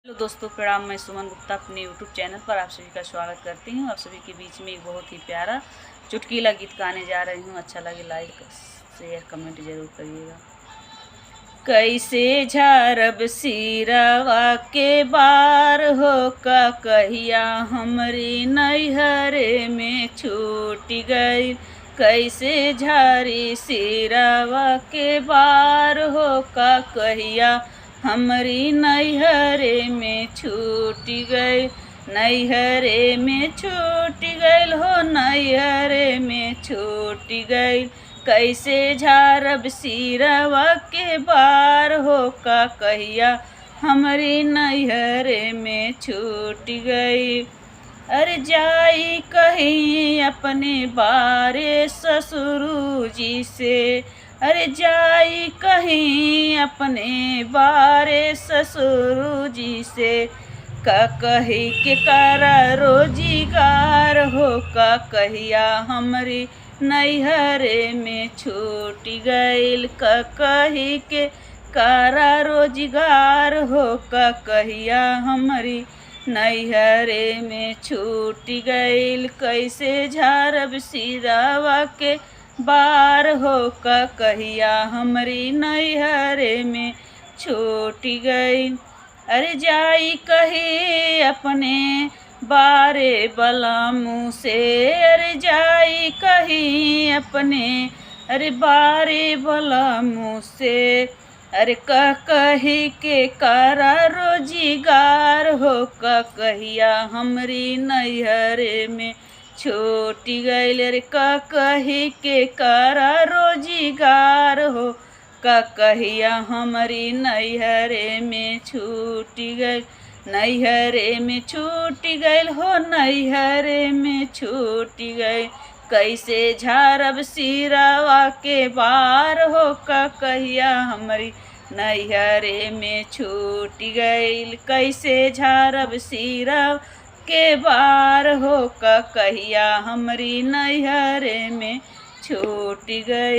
Hello दोस्तों, प्रणाम। मैं सुमन गुप्ता अपने यूट्यूब चैनल पर आप सभी का स्वागत करती हूँ। आप सभी के बीच में एक बहुत ही प्यारा चुटकीला गीत गाने जा रही हूँ। अच्छा लगे लाइक शेयर कमेंट जरूर करिएगा। कैसे झारब सिरवा के बार हो का कहिया हमरी नैहरे में छूट गई। कैसे झारी सिरवा के बार हो का कहिया हमरी नैहरे में छूट गई। नैहरे में छूट गई हो, नैहरे में छूट गई। कैसे झारब सिरवा के बार हो का कहिया हमरी नैहरे में छूट गई। अरे जाई कहीं अपने बारे ससुरु जी से, अरे जाई कहीं अपने बारे ससुरु जी से। का कही के कारा रोजीगार हो का कहिया हमरी नैहरे में छूट गईल। का कही के कारा रोजगार हो का कहिया हमरी नैहरे में छूट गईल। कैसे झारब सिरवा के बार हो का कहिया हमरी नैहरे में छूट गई। अरे जाई कहे अपने बारे बलमू से, अरे जाई कहीं अपने अरे बारे बलमू से। अरे कही के कारा रोजगार हो का कहिया हमरी नैहरे में छूट गईल। अरे कही के कारा रोजगार हो का कहिया हमरी नैहरे में छूट गई। नैहरे में छूट गईल हो, नैहरे में छूट गई। कैसे झारब सिरवा के बार हो का कहिया हमरी नैहरे में छूट गईल। कैसे झारब सिरवा के बार हो का कहिया हमरी नैहरे में छूट गई।